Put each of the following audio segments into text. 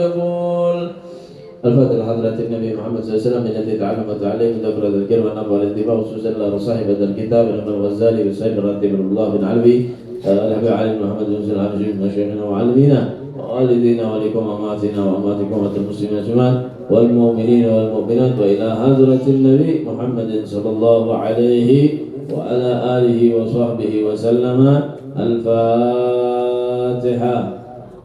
المقبول. الفاتحة حضرة النبي محمد صلى الله عليه وسلم من الذي تعلم وتعلم ذكر الذكر ونفع الانتفاع خصوصا لصاحب هذا الكتاب من الغزالي وسيد راتب الله بن علوي الحبيب علي محمد بن سلام من مشايخنا ومعلمينا ووالدينا ولكم أماتنا وأماتكم وأمات المسلمين أجمعين والمؤمنين والمؤمنات وإلى حضرة النبي محمد صلى الله عليه وعلى آله وصحبه وسلم. الفاتحة.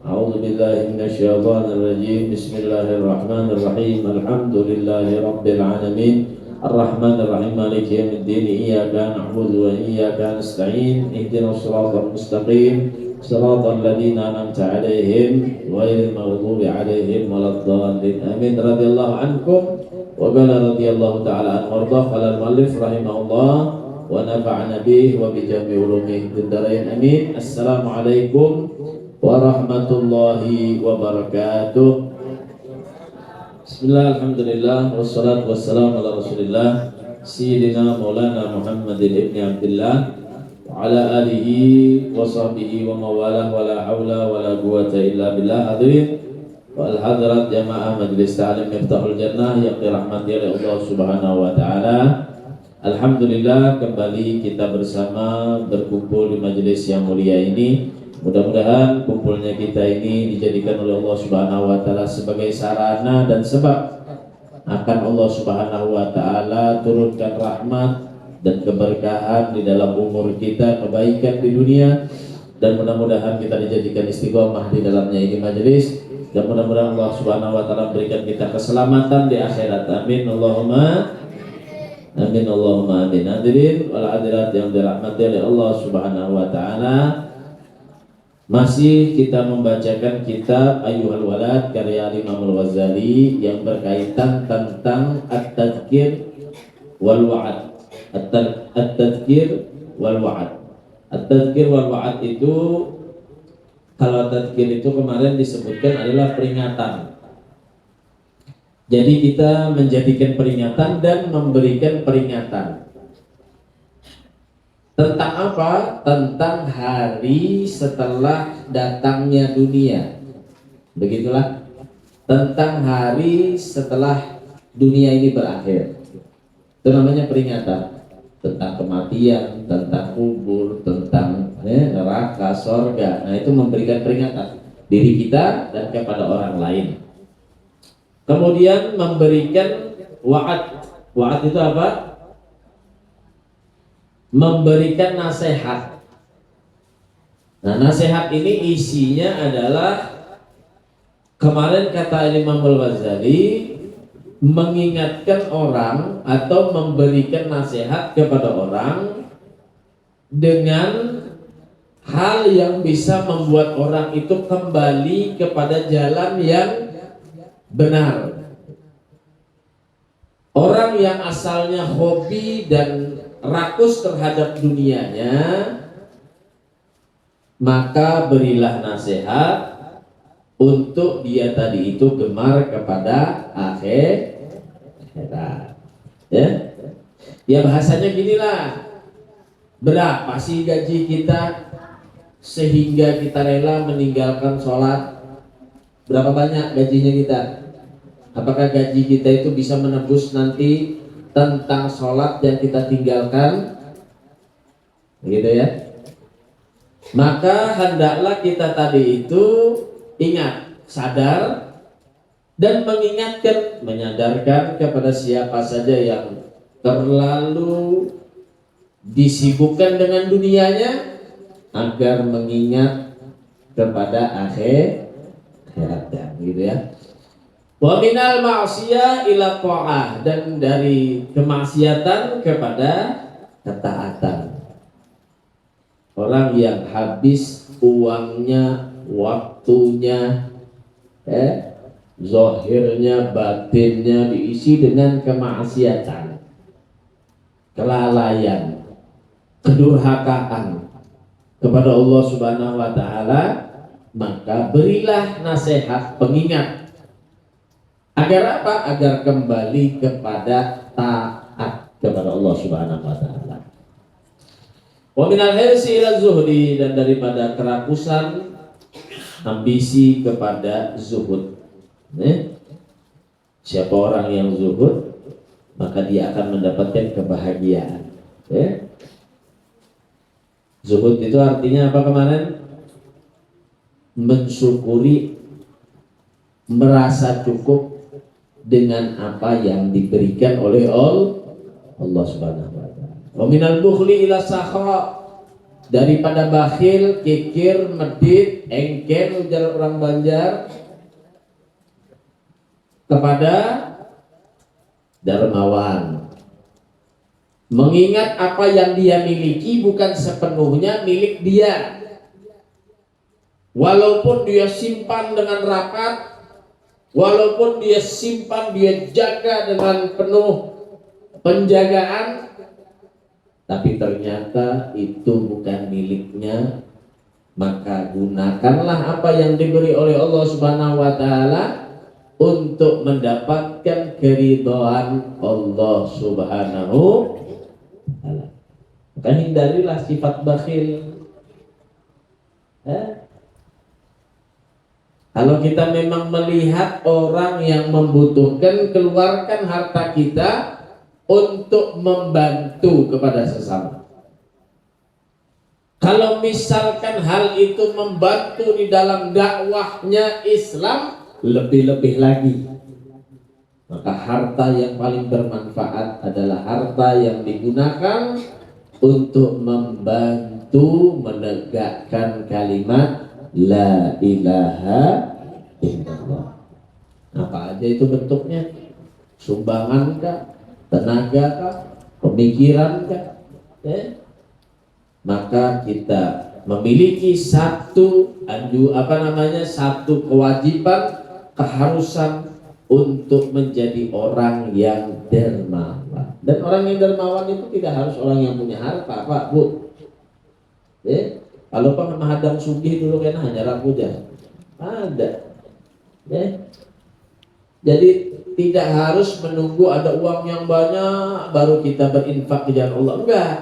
أعوذ بالله من الشيطان الرجيم. بسم الله الرحمن الرحيم. الحمد لله رب العالمين الرحمن الرحيم مالك يوم الدين. إياك نعبد وإياك نستعين. اهدنا الصراط المستقيم صراط الذين أنعمت عليهم غير المغضوب عليهم ولا الضالين آمين. رضي الله عنكم وقال رضي الله تعالى عنه وارضاه. قال المؤلف رحمه الله ونفعنا به وبجميع علومه في الدارين آمين. السلام عليكم warahmatullahi wabarakatuh. Bismillah, alhamdulillah, wassalatu wassalamu ala rasulillah Sayyidina Maulana Muhammadin ibni Abdillah wa ala alihi wa sahbihi wa mawalah wa la hawla wa la quwata illa billah. Hadirin wal hadirat jamaah majlis ta'lim Miftahul Jannah yang dirahmati oleh Allah Subhanahu wa taala. Alhamdulillah, kembali kita bersama berkumpul di majelis yang mulia ini. Mudah-mudahan kumpulnya kita ini dijadikan oleh Allah Subhanahu wa taala sebagai sarana dan sebab akan Allah Subhanahu wa taala turunkan rahmat dan keberkahan di dalam umur kita, kebaikan di dunia, dan mudah-mudahan kita dijadikan istiqomah di dalamnya ini majelis, dan mudah-mudahan Allah Subhanahu wa taala berikan kita keselamatan di akhirat. Amin Allahumma amin Allahumma amin. Hadirin wal hadirat yang dirahmati oleh Allah Subhanahu wa taala, masih kita membacakan kitab Ayyuhal Walad karya Imam Al-Ghazali yang berkaitan tentang At-Tadhkir wal Wa'ad. At-Tadhkir wal Wa'ad. At-Tadhkir wal Wa'ad itu, kalau Tadhkir itu kemarin disebutkan adalah peringatan. Jadi kita menjadikan peringatan dan memberikan peringatan. Tentang apa? Tentang hari setelah datangnya dunia. Begitulah. Tentang hari setelah dunia ini berakhir. Itu namanya peringatan. Tentang kematian, tentang kubur, tentang neraka, sorga. Nah, itu memberikan peringatan diri kita dan kepada orang lain. Kemudian memberikan wa'ad. Wa'ad itu apa? Memberikan nasihat. Nah, nasihat ini isinya adalah, kemarin kata Imam Al-Ghazali, mengingatkan orang atau memberikan nasihat kepada orang dengan hal yang bisa membuat orang itu kembali kepada jalan yang benar. Orang yang asalnya hobi dan rakus terhadap dunianya, maka berilah nasihat untuk dia tadi itu gemar kepada akhirat. Ya bahasanya ginilah, berapa sih gaji kita sehingga kita rela meninggalkan sholat? Berapa banyak gajinya kita? Apakah gaji kita itu bisa menebus nanti tentang sholat yang kita tinggalkan, gitu ya? Maka hendaklah kita tadi itu ingat, sadar, dan mengingatkan, menyadarkan kepada siapa saja yang terlalu disibukkan dengan dunianya agar mengingat kepada akhiratnya, gitu ya. Wa minal ma'siyah ila ta'ah, dan dari kemaksiatan kepada ketaatan. Orang yang habis uangnya, waktunya, zahirnya, batinnya diisi dengan kemaksiatan, kelalaian, kedurhakaan kepada Allah Subhanahu wa taala, maka berilah nasihat, pengingat. Agar apa? Agar kembali kepada taat kepada Allah Subhanahu wa taala. Wa minal hirsi ila zuhdi, dan daripada kerakusan ambisi kepada zuhud. Siapa orang yang zuhud, maka dia akan mendapatkan kebahagiaan. Zuhud itu artinya apa kemarin? Mensyukuri, merasa cukup dengan apa yang diberikan oleh Allah Subhanahu wa taala. Wa minal bukhli ila sakha, daripada bakhil, kikir, medit, engkel ujar orang Banjar, kepada dermawan. Mengingat apa yang dia miliki bukan sepenuhnya milik dia. Walaupun dia simpan dengan rapat, walaupun dia simpan, dia jaga dengan penuh penjagaan, tapi ternyata itu bukan miliknya, maka gunakanlah apa yang diberi oleh Allah Subhanahu wa taala untuk mendapatkan keridhaan Allah Subhanahu wa taala. Maka hindarilah sifat bakhil. Kalau kita memang melihat orang yang membutuhkan, keluarkan harta kita untuk membantu kepada sesama. Kalau misalkan hal itu membantu di dalam dakwahnya Islam, lebih-lebih lagi, maka harta yang paling bermanfaat adalah harta yang digunakan untuk membantu menegakkan kalimat La ilaha illallah. Apa aja itu bentuknya? Sumbangan kah? Tenaga kah? Pemikiran kah? Maka kita memiliki satu kewajiban, keharusan untuk menjadi orang yang dermawan. Dan orang yang dermawan itu tidak harus orang yang punya harta, Pak, Bu. Kalau Pak menghadang sugih dulu kan hanya rapuja. Ada. Jadi tidak harus menunggu ada uang yang banyak baru kita berinfak di jalan Allah. Enggak.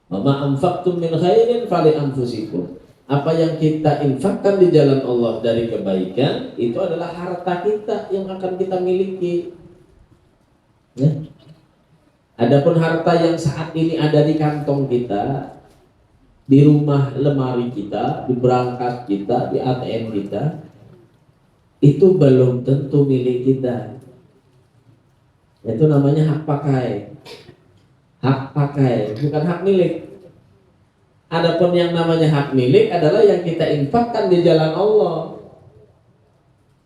Ma anfaqtum min khairin fali anfusikum. Apa yang kita infakkan di jalan Allah dari kebaikan itu adalah harta kita yang akan kita miliki. Adapun harta yang saat ini ada di kantong kita, di rumah lemari kita, di berangkas kita, di ATM kita, itu belum tentu milik kita. Itu namanya hak pakai. Hak pakai, bukan hak milik. Adapun yang namanya hak milik adalah yang kita infakkan di jalan Allah.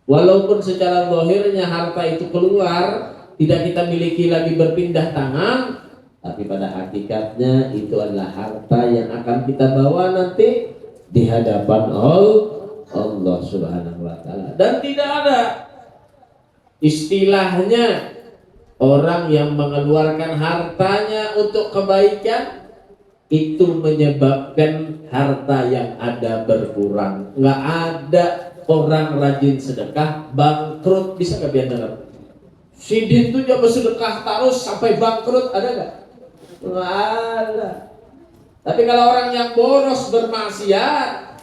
Walaupun secara zahirnya harta itu keluar, tidak kita miliki lagi, berpindah tangan, tapi pada hakikatnya itu adalah harta yang akan kita bawa nanti di hadapan Allah Subhanahu wa taala. Dan tidak ada istilahnya orang yang mengeluarkan hartanya untuk kebaikan itu menyebabkan harta yang ada berkurang. Nggak ada orang rajin sedekah bangkrut. Bisa nggak biar dengar? Sidin itu dia bersedekah terus sampai bangkrut, ada nggak? Nggak ada. Tapi kalau orang yang boros bermaksiat,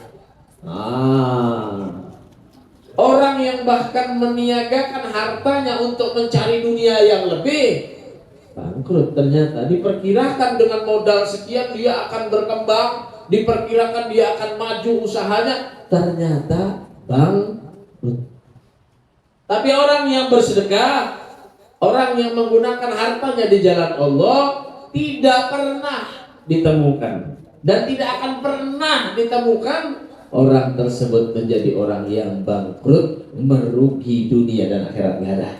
orang yang bahkan meniagakan hartanya untuk mencari dunia yang lebih, bangkrut. Ternyata diperkirakan dengan modal sekian dia akan berkembang, diperkirakan dia akan maju usahanya, ternyata bangkrut. Tapi orang yang bersedekah, orang yang menggunakan hartanya di jalan Allah, tidak pernah ditemukan dan tidak akan pernah ditemukan orang tersebut menjadi orang yang bangkrut, merugi dunia dan akhirat. Nggak ada.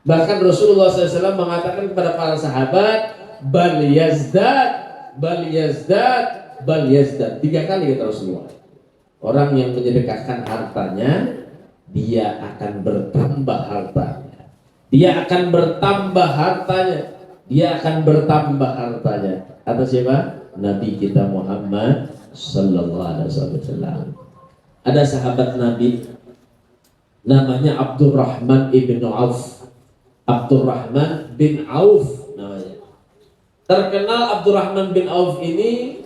Bahkan Rasulullah SAW mengatakan kepada para sahabat, bal yazdad, bal yazdad, bal yazdad. 3 kali kata Rasulullah. Orang yang menyedekahkan hartanya, dia akan bertambah hartanya. Dia akan bertambah hartanya. Dia akan bertambah hartanya. Kata siapa? Nabi kita Muhammad sallallahu alaihi wasallam. Ada sahabat Nabi namanya Abdurrahman ibn Auf. Abdurrahman bin Auf namanya. Terkenal Abdurrahman bin Auf ini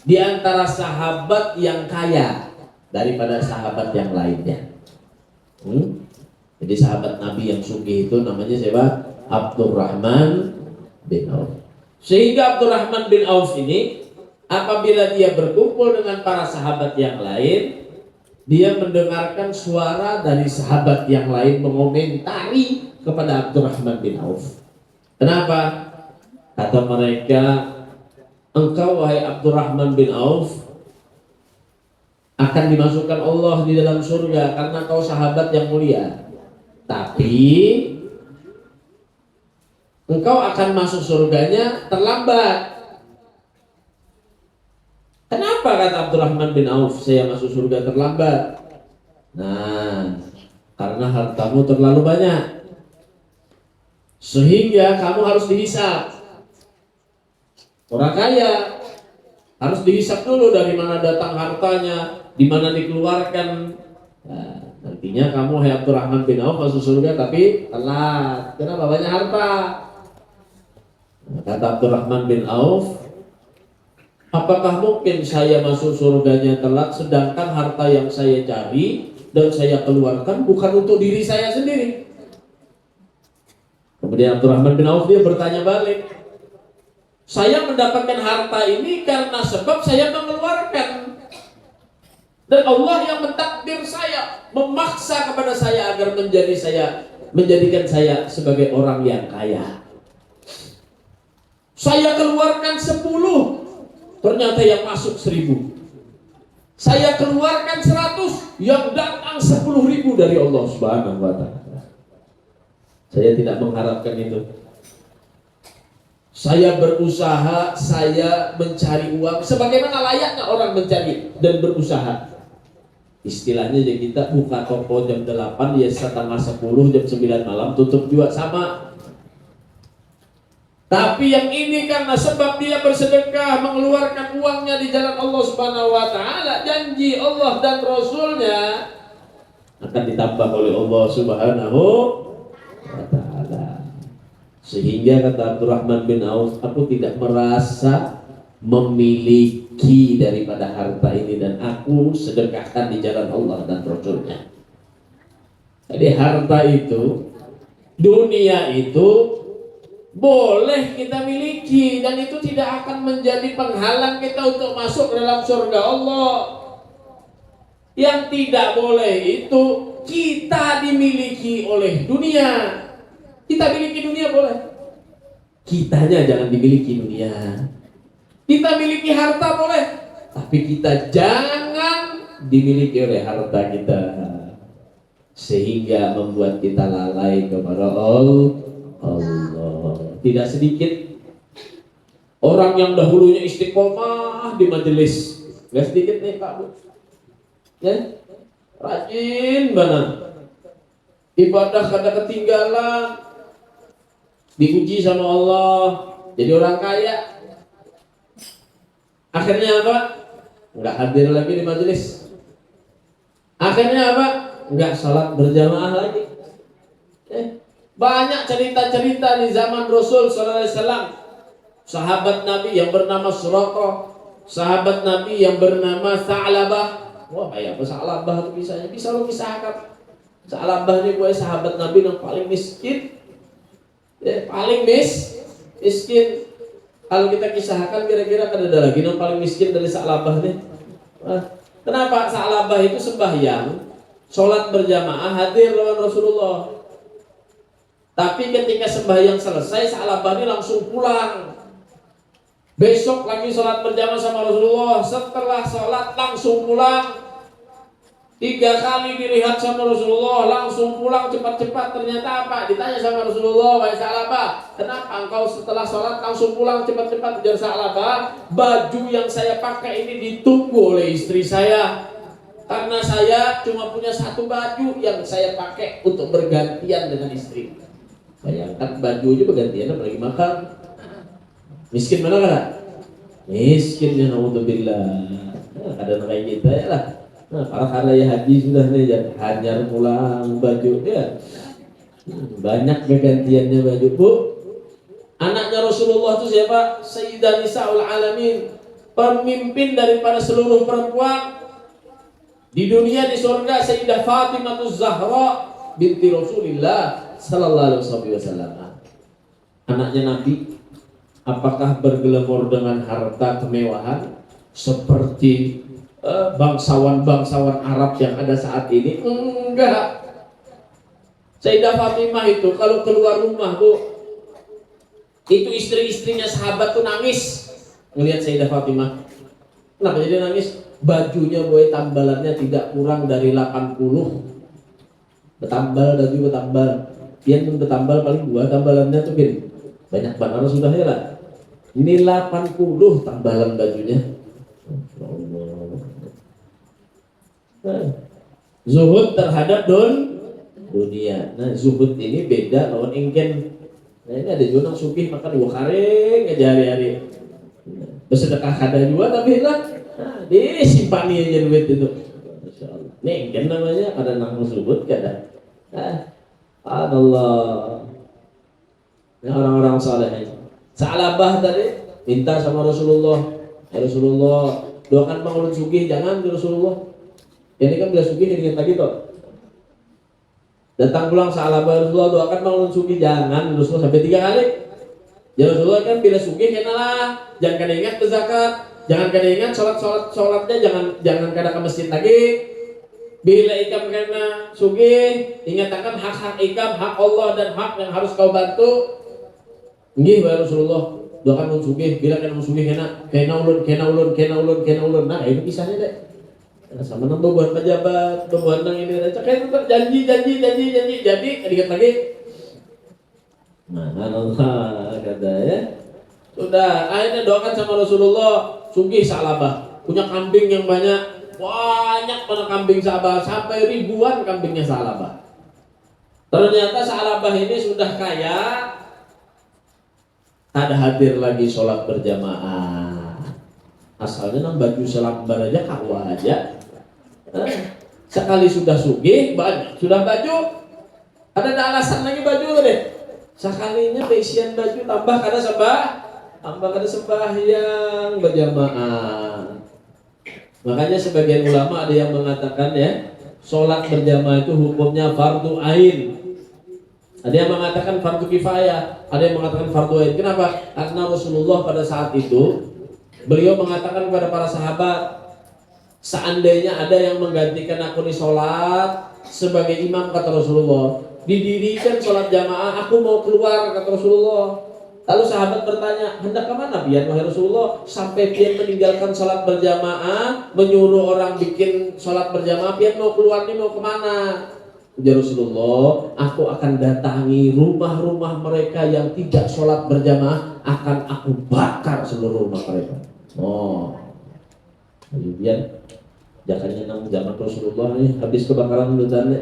di antara sahabat yang kaya daripada sahabat yang lainnya. Jadi sahabat Nabi yang sugih itu namanya siapa? Abdurrahman bin Auf. Sehingga Abdurrahman bin Auf ini apabila dia berkumpul dengan para sahabat yang lain, dia mendengarkan suara dari sahabat yang lain mengomentari kepada Abdurrahman bin Auf. Kenapa? Kata mereka, engkau wahai Abdurrahman bin Auf akan dimasukkan Allah di dalam surga karena kau sahabat yang mulia. Tapi engkau akan masuk surganya terlambat. Kenapa kata Abdurrahman bin Auf saya masuk surga terlambat? Nah, karena hartamu terlalu banyak. Sehingga kamu harus dihisab. Orang kaya harus dihisab dulu dari mana datang hartanya, di mana dikeluarkan. Nah, nantinya kamu hai Abdurrahman bin Auf masuk surga tapi telat. Kenapa? Banyak harta. Nah, kata Abdurrahman bin Auf, apakah mungkin saya masuk surganya telat sedangkan harta yang saya cari dan saya keluarkan bukan untuk diri saya sendiri? Kemudian Abdurrahman bin Auf dia bertanya balik, saya mendapatkan harta ini karena sebab saya mengeluarkan. Dan Allah yang mentakdir saya, memaksa kepada saya agar menjadikan saya sebagai orang yang kaya. Saya keluarkan 10, ternyata yang masuk 1000. Saya keluarkan 100, yang datang 10.000 dari Allah Subhanahu wa ta'ala. Saya tidak mengharapkan itu. Saya berusaha, saya mencari uang sebagaimana layaknya orang mencari dan berusaha. Istilahnya jadi kita buka toko jam 8, ya setengah 10, jam 9 malam tutup juga sama. Tapi yang ini karena sebab dia bersedekah, mengeluarkan uangnya di jalan Allah Subhanahu wa ta'ala, janji Allah dan Rasulnya akan ditambah oleh Allah Subhanahu wa ta'ala. Sehingga kata Abdurrahman bin Auf, aku tidak merasa memiliki daripada harta ini dan aku sedekahkan di jalan Allah dan Rasulnya. Jadi harta itu, dunia itu boleh kita miliki dan itu tidak akan menjadi penghalang kita untuk masuk dalam surga Allah. Yang tidak boleh itu kita dimiliki oleh dunia. Kita miliki dunia boleh, kitanya jangan dimiliki dunia. Kita miliki harta boleh, tapi kita jangan dimiliki oleh harta kita sehingga membuat kita lalai kepada Allah. Tidak sedikit orang yang dahulunya istiqomah di majelis, nggak sedikit nih Pak Bu, ya, rajin banget ibadah kada ketinggalan, diuji sama Allah, jadi orang kaya. Akhirnya apa? Nggak hadir lagi di majelis. Akhirnya apa? Nggak salat berjamaah lagi. Banyak cerita-cerita di zaman Rasul sallallahu alaihi wasallam. Sahabat Nabi yang bernama Suraqah, sahabat Nabi yang bernama Sa'labah. Wah, kayak apa Sa'labah itu bisanya? Bisa lo kisahkan. Sa'labah ini gue sahabat Nabi yang paling miskin. Ya, paling miskin. Kalau kita kisahkan kira-kira kan ada lagi yang paling miskin dari Sa'labah nih. Kenapa? Sa'labah itu sembahyang, sholat berjamaah, hadir lawan Rasulullah. Tapi ketika sembahyang selesai, Sa'labah ini langsung pulang. Besok lagi sholat berjamaah sama Rasulullah. Setelah sholat langsung pulang. 3 kali dilihat sama Rasulullah, langsung pulang cepat-cepat. Ternyata apa? Ditanya sama Rasulullah, wahai Sa'labah, kenapa engkau setelah sholat langsung pulang cepat-cepat? Ujar Sa'labah, baju yang saya pakai ini ditunggu oleh istri saya. Karena saya cuma punya 1 baju yang saya pakai untuk bergantian dengan istri. Bayangkan baju aja bergantian, apalagi makan. Miskin mana kan? Miskin ya, naudzubillah. Kadang kayak kita ya lah. Nah, para ya haji sudah nih, hajar pulang baju ya. Banyak gantiannya baju. Bu, anaknya Rasulullah itu siapa? Sayyidah Nisa'ul Alamin, pemimpin daripada seluruh perempuan. Di dunia di surga Sayyidah Fatimah Zahra binti Rasulullah sallallahu alaihi wasallam. Anaknya Nabi, apakah bergelumur dengan harta kemewahan seperti bangsawan-bangsawan Arab yang ada saat ini? Enggak. Sayyidah Fatimah itu kalau keluar rumah, Bu, itu istri-istrinya sahabat tuh nangis ngelihat Sayyidah Fatimah. Kenapa jadi nangis? Bajunya boy tambalannya tidak kurang dari 80. Betambal. Dia pun betambal paling 2 tambalannya tuh gini. Banyak banget sudah ya lah. Ini 80 tambalan bajunya. Zuhud terhadap dunia. Nah, zuhud ini beda lawan engken. Nah, ini ada juga yang sugih makan 2 karing aja hari-hari. Bersedekah kada juga tapi lah. Nah, disimpani aja duit itu. Masyaallah. Nih engken namanya ada nang zuhud kada. Allah. Ini orang-orang saleh. Sa'labah tadi minta sama Rasulullah, ya Rasulullah, doakan Bang ulun sugih, jangan di Rasulullah. Ini kan bila sugih dengan tadi toh. Datang pulang Sa'labah, Rasulullah doakan Bang ulun sugih, jangan Rasulullah sampai 3 kali. Ya Rasulullah kan bila sugih kenalah, jangan kada ingat zakat, jangan kada ingat salatnya jangan kada ke masjid lagi. Bila ikam kena sugih, ingatkan hak-hak ikam, hak Allah dan hak yang harus kau bantu. Nggih ya Rasulullah, doakan ulun sugih, bila kena sugih kena ulun. Nah, itu kisahnya deh. Sama nang bebuan pejabat, bebuan nang ini aja kayak janji. Jadi dikit lagi. Nah, Allah kata ya. Sudah, akhirnya doakan sama Rasulullah, sugih Sa'labah. Punya kambing yang banyak pada kambing Sa'labah, sampai ribuan kambingnya Sa'labah. Ternyata Sa'labah ini sudah kaya. Tak hadir lagi sholat berjamaah. Asalnya nang baju selambar aja kawa aja. Sekali sudah sugih banyak sudah baju. Ada alasan lagi baju deh. Sekalinya pesian baju tambah kada sembahyang berjamaah. Makanya sebagian ulama ada yang mengatakan ya, sholat berjamaah itu hukumnya fardu ain. Ada yang mengatakan fardu kifayah, ada yang mengatakan fardu ain. Kenapa? Karena Rasulullah pada saat itu beliau mengatakan kepada para sahabat, seandainya ada yang menggantikan aku di sholat sebagai imam, kata Rasulullah, didirikan sholat jamaah, aku mau keluar, kata Rasulullah. Lalu sahabat bertanya, hendak kemana biar wahai Rasulullah? Sampai pian meninggalkan sholat berjamaah, menyuruh orang bikin sholat berjamaah, pian mau keluar nih, mau kemana? Ya Rasulullah, aku akan datangi rumah-rumah mereka yang tidak sholat berjamaah, akan aku bakar seluruh rumah mereka. Oh, kemudian jakarnya nang zaman Rasulullah nih habis kebakaran ledakannya.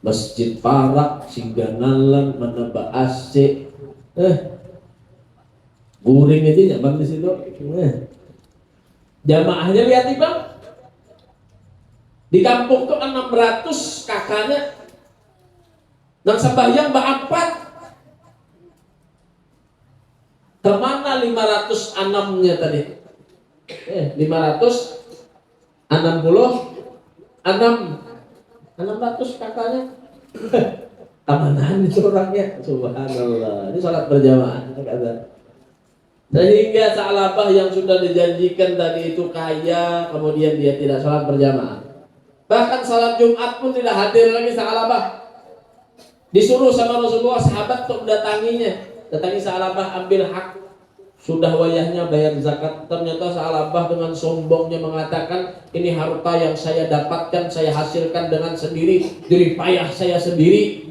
Masjid Parak, Singganalan, menambah AC, guring aja nyaman di situ. Jamaahnya lihat nih bang. Di kampung tuh 600 kakaknya nang sembahyang berempat. Kemana 506-nya tadi? 600 kakaknya. Kamanan itu orangnya. Subhanallah. Ini sholat berjamaah. Sehingga Sa'labah yang sudah dijanjikan tadi itu kaya, kemudian dia tidak sholat berjamaah. Bahkan salat Jumat pun tidak hadir lagi Sa'labah. Disuruh sama Rasulullah sahabat untuk mendatanginya. Datangi Sa'labah, ambil hak. Sudah wayahnya bayar zakat. Ternyata Sa'labah dengan sombongnya mengatakan, ini harta yang saya dapatkan, saya hasilkan dengan sendiri, dari payah saya sendiri.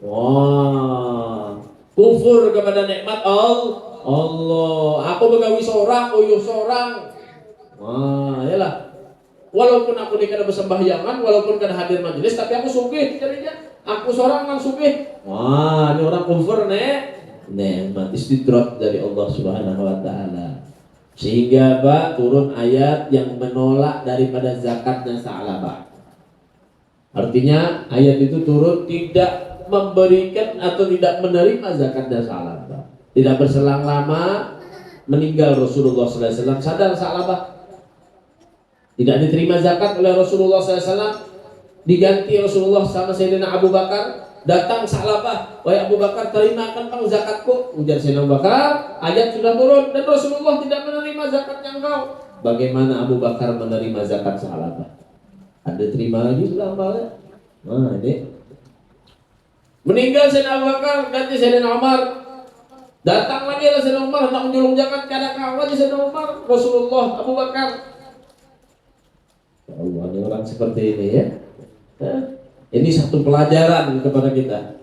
Wah, kufur kepada nikmat Allah. Aku begawi seorang, uyuh seorang. Wah, yalah. Walaupun aku dikada bersembahyangan, walaupun kada hadir majelis, tapi aku sugih jadinya. Aku seorang nang sugih. Wah, ini orang kufur nikmat istidrak dari Allah Subhanahu wa taala. Sehingga turun ayat yang menolak daripada zakatnya Sa'labah. Artinya ayat itu turun tidak memberikan atau tidak menerima zakatnya Sa'labah. Tidak berselang lama meninggal Rasulullah sallallahu alaihi wasallam, sadar Sa'labah. Tidak diterima zakat oleh Rasulullah SAW, diganti Rasulullah sama Sayyidina Abu Bakar. Datang Sa'labah, wahai Abu Bakar, terimakan bang zakatku. Ujar Sayyidina Abu Bakar, ayat sudah turun dan Rasulullah tidak menerima zakatnya engkau. Bagaimana Abu Bakar menerima zakat Sa'labah? Ada terima lagi sudah amalnya. Nah ini meninggal Sayyidina Abu Bakar, ganti Sayyidina Umar. Datang lagi ada Sayyidina Umar hendak menjulung zakat, kada kawan Sayyidina Umar, Rasulullah, Abu Bakar. Allah, ada orang seperti ini ya. Ini satu pelajaran kepada kita,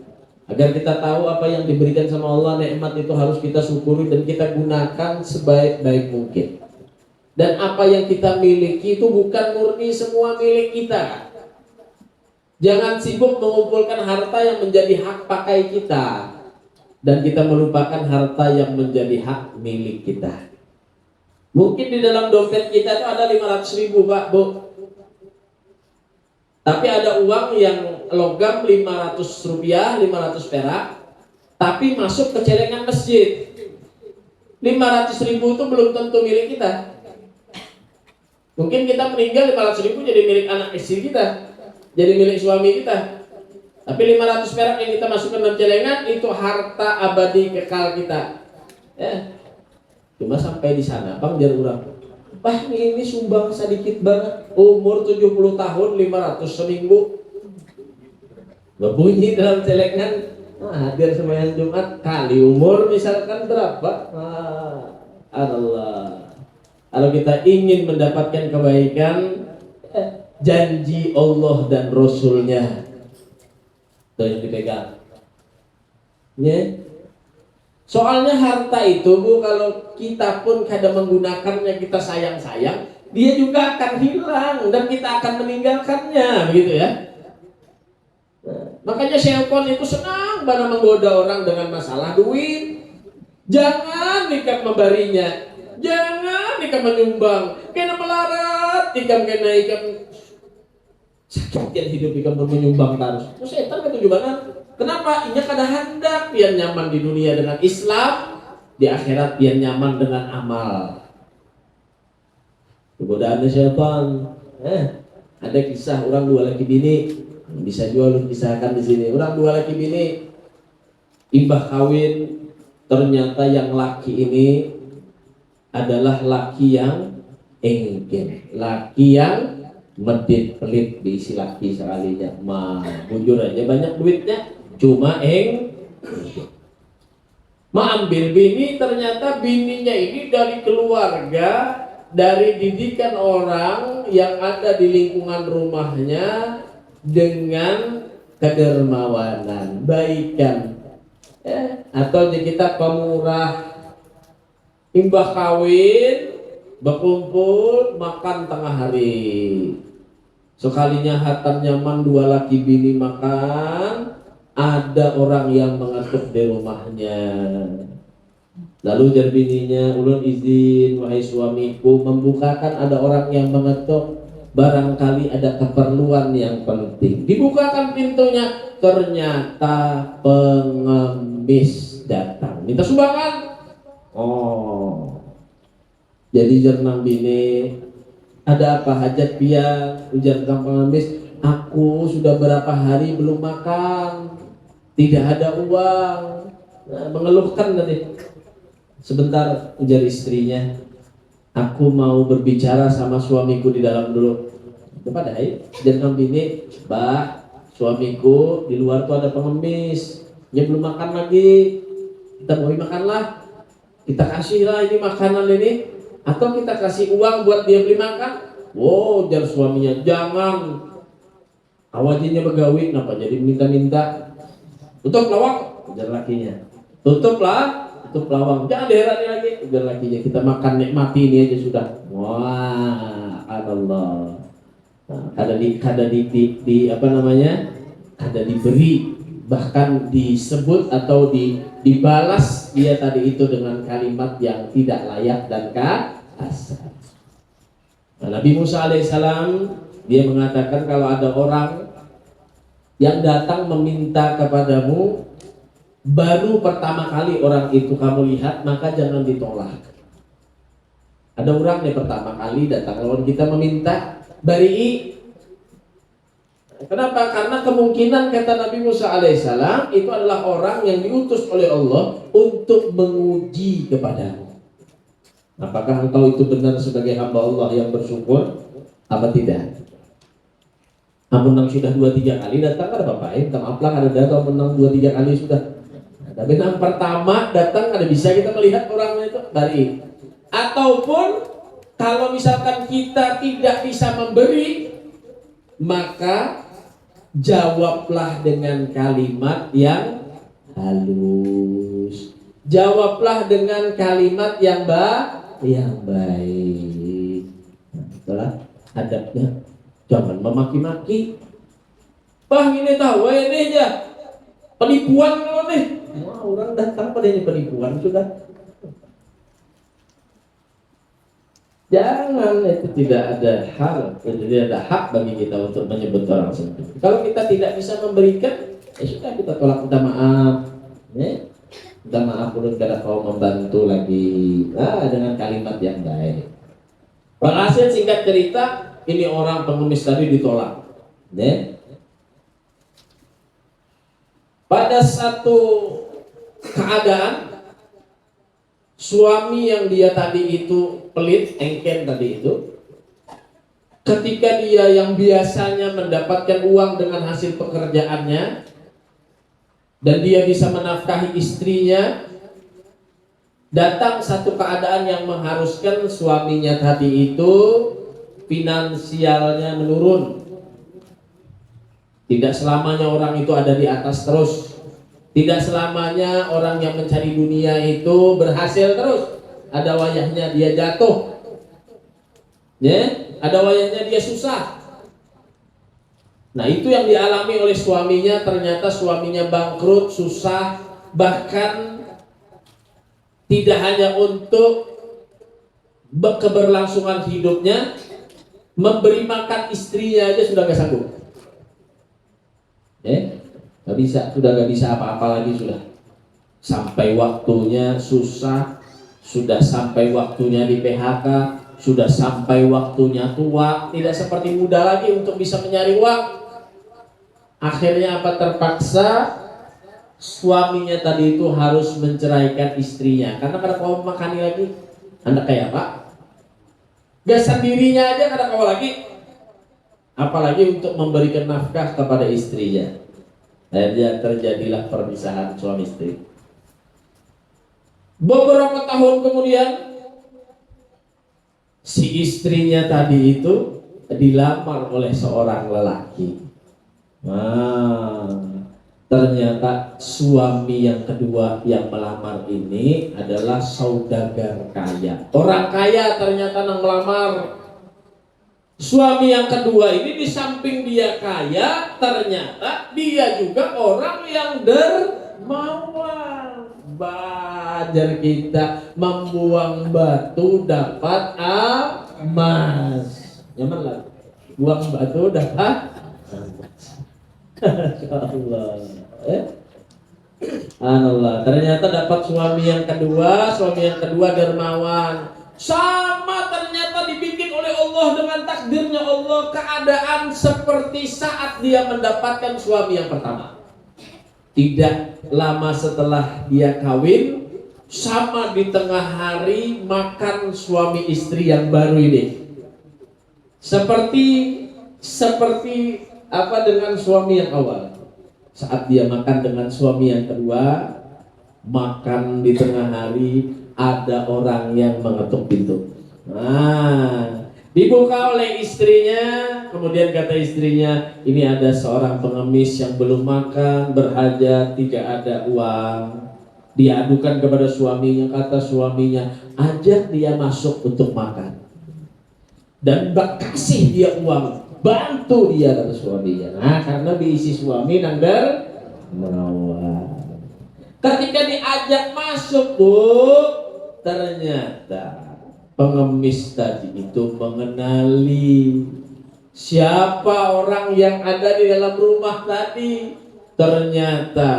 agar kita tahu apa yang diberikan sama Allah, nikmat itu harus kita syukuri dan kita gunakan sebaik-baik mungkin. Dan apa yang kita miliki itu bukan murni semua milik kita. Jangan sibuk mengumpulkan harta yang menjadi hak pakai kita dan kita melupakan harta yang menjadi hak milik kita. Mungkin di dalam dompet kita itu ada 500.000 Pak, Bu. Tapi ada uang yang logam 500 rupiah, 500 perak, tapi masuk ke celengan masjid. 500.000 itu belum tentu milik kita. Mungkin kita meninggal 500.000 jadi milik anak istri kita, jadi milik suami kita. Tapi 500 perak yang kita masukkan dalam celengan itu harta abadi kekal kita. Ya. Cuma sampai di sana, Bang, jar urang. Wah ini sumbang sedikit banget. Umur 70 tahun 500 seminggu. Berbunyi dalam celengan. Hadir sembahyang Jumat kali umur misalkan berapa? Allah. Kalau kita ingin mendapatkan kebaikan, janji Allah dan Rasulnya itu yang dipegang. Ya. Soalnya harta itu, Bu, kalau kita pun kadang menggunakannya kita sayang-sayang, dia juga akan hilang dan kita akan meninggalkannya, begitu ya. Nah, makanya syaitan itu senang banget menggoda orang dengan masalah duit. Jangan nikah membarinya, jangan nikah menyumbang, kena melarat, nikah kena ikam sakit hidup ikam menyumbang terus. Itu setan ketujuanan. Kenapa? Inya kada hendak dia nyaman di dunia dengan Islam, di akhirat dia nyaman dengan amal. Godaan syaitan. Ada kisah orang dua laki bini, bisa juga lu kisahkan di sini. Orang dua laki bini imbah kawin, ternyata yang laki ini adalah laki yang enggen, laki yang medit pelit, diisi laki sekalinya. Bujur aja banyak duitnya, cuma ambil bini, ternyata bininya ini dari keluarga, dari didikan orang yang ada di lingkungan rumahnya dengan kedermawanan, baikan. Atau kita pemurah, imbah kawin, berkumpul makan tengah hari. Sekalinya hatam nyaman dua laki bini makan, ada orang yang mengetuk di rumahnya. Lalu jar bininya, ulun izin wahai suamiku membukakan, ada orang yang mengetuk, barangkali ada keperluan yang penting. Dibukakan pintunya, ternyata pengemis datang minta sumbangan. Jadi jernang bini, ada apa hajat pian? Ujar kang pengemis, aku sudah berapa hari belum makan, tidak ada uang. Nah, mengeluhkan tadi. Sebentar, ujar istrinya, aku mau berbicara sama suamiku di dalam dulu. Kepada jernang bini, bah, suamiku di luar tuh ada pengemis, dia belum makan lagi. Kita mau makanlah, kita kasihlah ini makanan ini. Atau kita kasih uang buat dia beli makan. Wow, jar suaminya, jangan. Awajinya begawi, kenapa jadi minta-minta? Tutup lawang, jar lakinya. Tutuplah, tutup lawang. Jangan diherani lagi, jar lakinya. Kita makan nikmati ini aja sudah. Wah, Allah. Nah, kada di apa namanya? Kada diberi, bahkan disebut atau dibalas dia tadi itu dengan kalimat yang tidak layak dan kasar. Nah, Nabi Musa alaihissalam dia mengatakan, kalau ada orang yang datang meminta kepadamu, baru pertama kali orang itu kamu lihat, maka jangan ditolak. Ada orang nih pertama kali datang kalau kita meminta bari'i. Kenapa? Karena kemungkinan kata Nabi Musa alaihissalam itu adalah orang yang diutus oleh Allah untuk menguji kepadamu. Apakah engkau itu benar sebagai hamba Allah yang bersyukur apa tidak? Namun yang sudah 2-3 kali datang ada bapak, maaf lah ada datang menang 2-3 kali sudah. Tapi yang pertama datang ada bisa kita melihat orangnya itu dari. Ataupun kalau misalkan kita tidak bisa memberi, maka jawablah dengan kalimat yang halus. Jawablah dengan kalimat yang baik. Itulah adabnya. Jangan memaki-maki. Bah ini tahu ini aja penipuan kalau nih. Wah, orang datang pada ini penipuan sudah. Jangan, itu tidak ada hak bagi kita untuk menyebut orang seperti. Kalau kita tidak bisa memberikan, ya sudah kita tolak, minta maaf. Ya. Minta maaf udah kada kau membantu lagi. Dengan kalimat yang baik. Walhasil singkat cerita, ini orang pengemis tadi ditolak. Ya. Pada satu keadaan suami yang dia tadi itu pelit, engken tadi itu, ketika dia yang biasanya mendapatkan uang dengan hasil pekerjaannya dan dia bisa menafkahi istrinya, datang satu keadaan yang mengharuskan suaminya tadi itu finansialnya menurun. Tidak selamanya orang itu ada di atas terus. Tidak selamanya orang yang mencari dunia itu berhasil terus. Ada wayahnya dia jatuh. Ya, ada wayahnya dia susah. Nah, itu yang dialami oleh suaminya. Ternyata suaminya bangkrut, susah, bahkan tidak hanya untuk keberlangsungan hidupnya, memberi makan istrinya aja sudah gak sanggup. Gak bisa, sudah gak bisa apa-apa lagi sudah. Sampai waktunya susah, sudah sampai waktunya di PHK, sudah sampai waktunya tua, tidak seperti muda lagi untuk bisa mencari uang. Akhirnya apa, terpaksa suaminya tadi itu harus menceraikan istrinya. Karena kada kau makani lagi, anda kayak apa? Gak sendirinya aja kada kau lagi, apalagi untuk memberikan nafkah kepada istrinya. Akhirnya terjadilah perpisahan suami istri. Beberapa tahun kemudian si istrinya tadi itu dilamar oleh seorang lelaki. Ternyata suami yang kedua yang melamar ini adalah saudagar kaya. Orang kaya ternyata yang melamar. Suami yang kedua ini di samping dia kaya, ternyata dia juga orang yang dermawan. Bajar kita membuang batu dapat emas. Nyaman lah. Buang batu dapat emas. Allah. Allah. Ternyata dapat suami yang kedua dermawan. Sama ternyata dibikin oleh Allah dengan takdirnya Allah, keadaan seperti saat dia mendapatkan suami yang pertama. Tidak lama setelah dia kawin, sama di tengah hari makan suami istri yang baru ini. Seperti apa dengan suami yang awal. Saat dia makan dengan suami yang kedua, makan di tengah hari, ada orang yang mengetuk pintu. Dibuka oleh istrinya. Kemudian kata istrinya, ini ada seorang pengemis yang belum makan, berhajat, tidak ada uang. Dia adukan kepada suaminya. Kata suaminya, ajak dia masuk untuk makan dan kasih dia uang, bantu dia, kata suaminya. Karena diisi suami nangder merawat. Ketika diajak masuk tuh, ternyata pengemis tadi itu mengenali siapa orang yang ada di dalam rumah tadi. Ternyata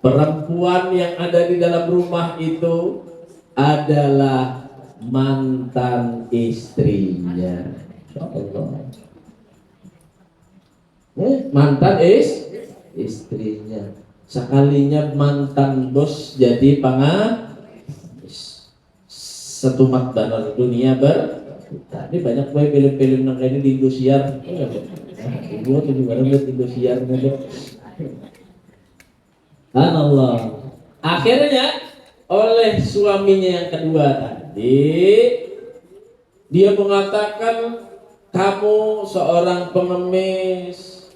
perempuan yang ada di dalam rumah itu adalah mantan istrinya. Allah. Mantan istrinya. Sekalinya mantan bos jadi setumat banar dunia tadi banyak banget film-film yang kayak di Indosiar. Ibu tuh juga lihat Indosiar nih. Allah. Akhirnya oleh suaminya yang kedua tadi dia mengatakan, kamu seorang pengemis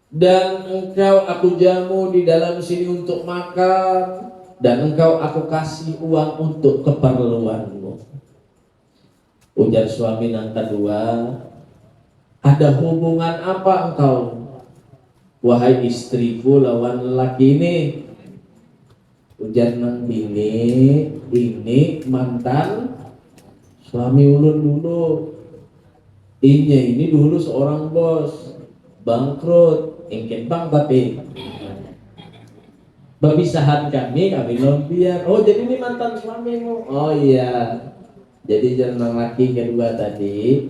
dan engkau aku jamu di dalam sini untuk makan dan engkau aku kasih uang untuk keperluanmu. Ujar suami yang kedua, ada hubungan apa engkau wahai istriku lawan lelaki ini? Ujar nang bini, ini mantan suami ulun dulu. Ini dulu seorang bos bangkrut, ingin bang tapi perpisahan kami lempian. Oh jadi ini mantan suamimu? Oh iya. Jadi jangan laki kedua tadi,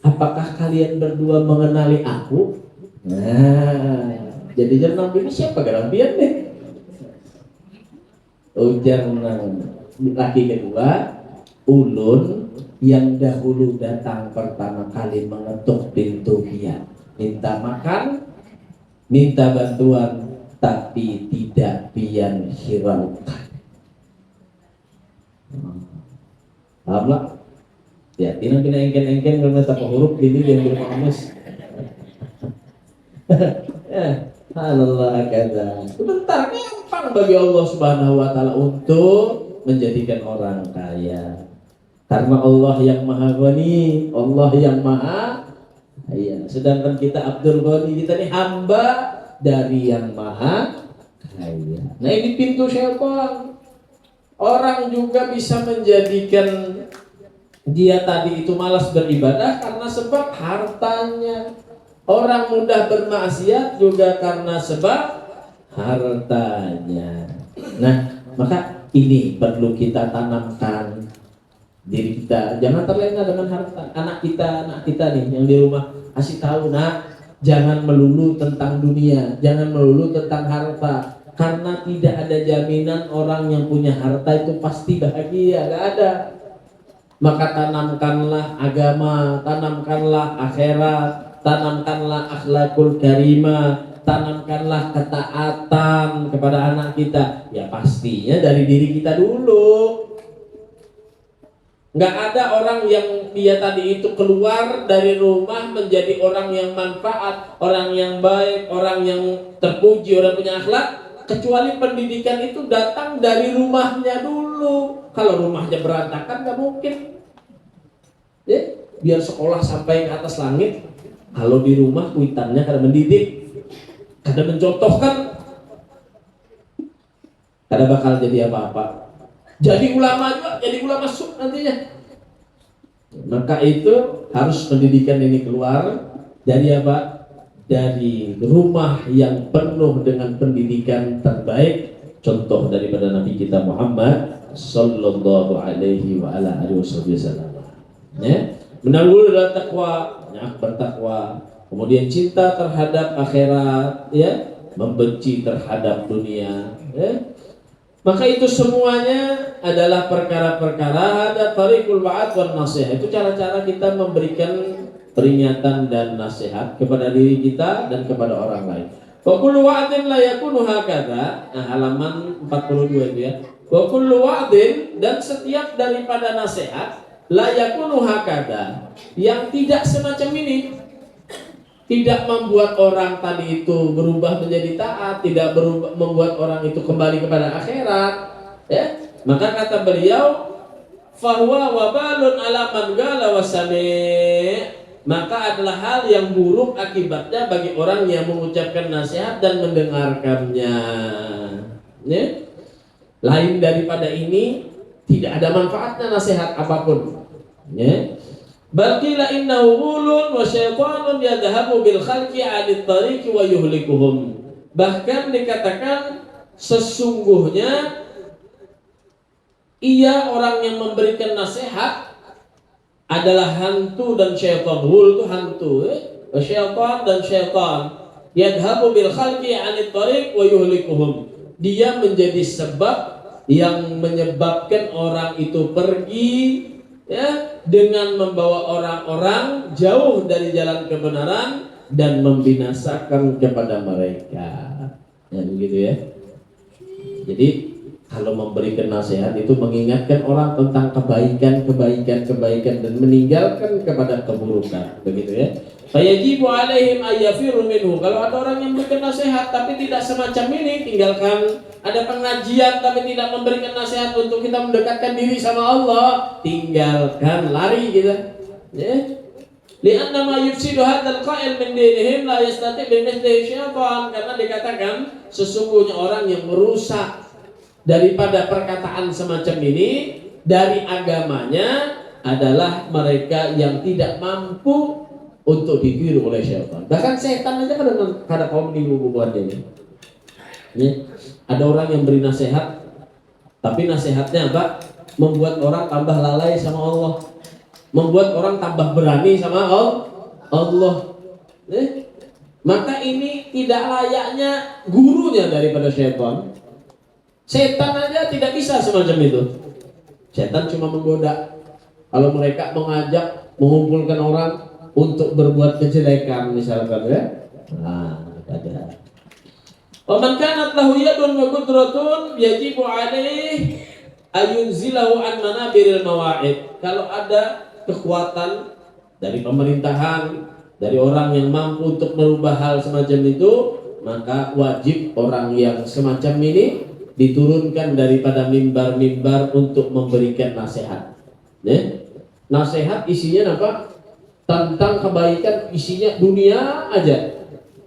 apakah kalian berdua mengenali aku? Nah, jadi jangan ini siapa lempian deh? Ujar laki kedua, ulun yang dahulu datang pertama kali mengetuk pintu pian, minta makan, minta bantuan, tapi tidak pian hiraukan. Paham lah? Ya, ini engken-engken karena tak huruf ini yang bermanis. Allah kata, sebentar gampang bagi Allah Subhanahu wa taala untuk menjadikan orang kaya. Karena Allah yang Maha Ghani, Allah yang Maha Kaya. Sedangkan kita Abdul Ghani, kita ini hamba dari yang Maha Kaya. Nah ini pintu syaitan. Orang juga bisa menjadikan dia tadi itu malas beribadah karena sebab hartanya. Orang mudah bermaksiat juga karena sebab hartanya. Nah, maka ini perlu kita tanamkan diri kita. Jangan terlena dengan harta. Anak kita nih yang di rumah kasih tahu, nak, jangan melulu tentang dunia, jangan melulu tentang harta. Karena tidak ada jaminan orang yang punya harta itu pasti bahagia, gak ada. Maka tanamkanlah agama, tanamkanlah akhirat, tanamkanlah akhlakul karimah, tanamkanlah ketaatan kepada anak kita. Ya pastinya dari diri kita dulu. Nggak ada orang yang dia tadi itu keluar dari rumah menjadi orang yang manfaat, orang yang baik, orang yang terpuji, orang punya akhlak, kecuali pendidikan itu datang dari rumahnya dulu. Kalau rumahnya berantakan nggak mungkin. Ya, biar sekolah sampai ke atas langit, kalau di rumah kuitannya kada mendidik, kada mencontohkan, kada bakal jadi apa-apa. Jadi ulama juga, jadi ulama sub nantinya. Maka itu harus pendidikan ini keluar dari apa? Dari rumah yang penuh dengan pendidikan terbaik. Contoh daripada Nabi kita Muhammad Sallallahu alaihi wa ala alihi wasallam. Ya, benar dulu adalah takwa, banyak bertakwa, kemudian cinta terhadap akhirat, ya, membenci terhadap dunia, ya. Maka itu semuanya adalah perkara-perkara ada tariqul wa'ad wan nasihat. Itu cara-cara kita memberikan peringatan dan nasihat kepada diri kita dan kepada orang lain. Wa kullu wa'din la yakunu hakadha. Nah, halaman 42 itu ya. Wa kullu wa'din, dan setiap daripada nasihat la yakunu hakadha, yang tidak semacam ini, tidak membuat orang tadi itu berubah menjadi taat, tidak berubah, membuat orang itu kembali kepada akhirat, ya. Maka kata beliau, fahuwa wabalun ala man gala wasami', maka adalah hal yang buruk akibatnya bagi orang yang mengucapkan nasihat dan mendengarkannya, ya. Lain daripada ini tidak ada manfaatnya nasihat apapun, ya. Baqila innahu ghulun wa syaitanun yadhhabu bil khalqi 'anil tariqi wa yuhlikuhum. Bahkan dikatakan sesungguhnya Ia orang yang memberikan nasihat adalah hantu dan syaitan. Hul itu hantu, syaitan dan syaitan. Yadhabu bil khalqi 'anit thariq wa yuhlikuhum. Dia menjadi sebab yang menyebabkan orang itu pergi, ya, dengan membawa orang-orang jauh dari jalan kebenaran dan membinasakan kepada mereka. Ya begitu ya. Jadi kalau memberikan nasihat itu mengingatkan orang tentang kebaikan dan meninggalkan kepada keburukan, begitu ya. Fayajibu alaihim ayyafiru minhu. Kalau ada orang yang memberikan nasihat tapi tidak semacam ini, tinggalkan. Ada pengajian tapi tidak memberikan nasihat untuk kita mendekatkan diri sama Allah, tinggalkan, lari kita. Ya. Lianna ma yufsidu hadzal qa'il min dinihim la yastati bi mithlihi syaitan, karena dikatakan sesungguhnya orang yang merusak daripada perkataan semacam ini dari agamanya adalah mereka yang tidak mampu untuk ditiru oleh syaitan. Bahkan setan aja kadang kaum meniru bubuannya ini. Ya. Ada orang yang beri nasihat, tapi nasihatnya apa? Membuat orang tambah lalai sama Allah, membuat orang tambah berani sama Allah. Maka ini tidak layaknya gurunya daripada syaitan. Setan aja tidak bisa semacam itu. Setan cuma menggoda. Kalau mereka mengajak, mengumpulkan orang untuk berbuat kejelekan misalkan, ya. Nah, ada. Wa man kanat lahu yadun wa qudratun yajibu alaih ayunzilahu an manabiril mawa'id. Kalau ada kekuatan dari pemerintahan, dari orang yang mampu untuk merubah hal semacam itu, maka wajib orang yang semacam ini diturunkan daripada mimbar-mimbar untuk memberikan nasihat. Ya? Nasihat isinya apa? Tentang kebaikan, isinya dunia aja.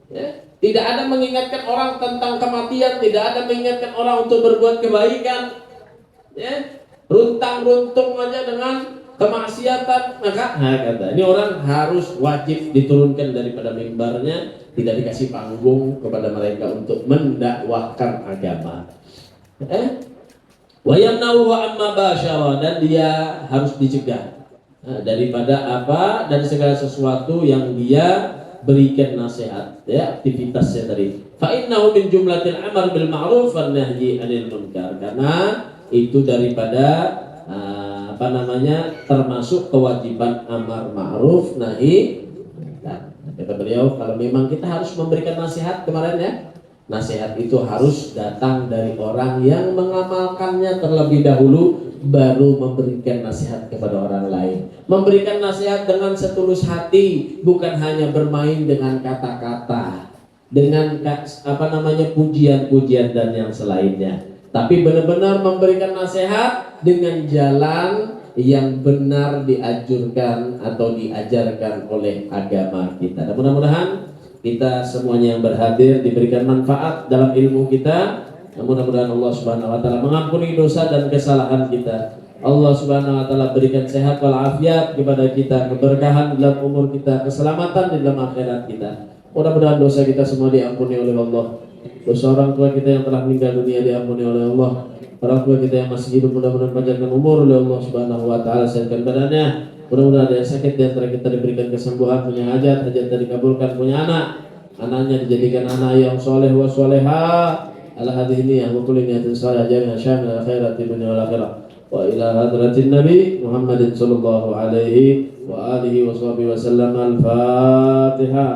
Ya? Tidak ada mengingatkan orang tentang kematian, tidak ada mengingatkan orang untuk berbuat kebaikan. Ya? Runtang-runtung aja dengan kemaksiatan, maka kata ini orang harus wajib diturunkan daripada mimbarnya, tidak dikasih panggung kepada mereka untuk mendakwahkan agama. Wa yamna'u amma basyara, dan dia harus dicegah daripada apa dan segala sesuatu yang dia berikan nasihat, ya, aktivitasnya tadi. Fa innahu min jumlatil amr bil ma'ruf wan nahyi 'anil munkar, karena itu daripada termasuk kewajiban amar ma'ruf nahi. Nah, kata beliau, kalau memang kita harus memberikan nasihat kemarin, ya, nasihat itu harus datang dari orang yang mengamalkannya terlebih dahulu, baru memberikan nasihat kepada orang lain. Memberikan nasihat dengan setulus hati, bukan hanya bermain dengan kata-kata, dengan pujian-pujian dan yang selainnya, tapi benar-benar memberikan nasihat dengan jalan yang benar dianjurkan atau diajarkan oleh agama kita. Dan mudah-mudahan kita semuanya yang berhadir diberikan manfaat dalam ilmu kita. Mudah-mudahan Allah Subhanahu wa taala mengampuni dosa dan kesalahan kita. Allah Subhanahu wa taala berikan sehat wal afiat kepada kita, keberkahan dalam umur kita, keselamatan di dalam akhirat kita. Mudah-mudahan dosa kita semua diampuni oleh Allah. Dosa orang tua kita yang telah meninggal dunia diampuni oleh Allah. Orang tua kita yang masih hidup mudah-mudahan panjangkan umur oleh Allah Subhanahu wa taala, sehatkan badannya. Mudah-mudahan ada yang sakit di antara kita diberikan kesembuhan, punya hajat dikabulkan, punya anaknya dijadikan anak yang soleh wa solehah. Ala hadhihi wa kulli niyatin salihah jami'an syamil khairati dunya wal akhirah. Wa ila hadratin nabi Muhammadin sallallahu alaihi wa alihi wa sahbihi wa sallam. Al-Fatihah.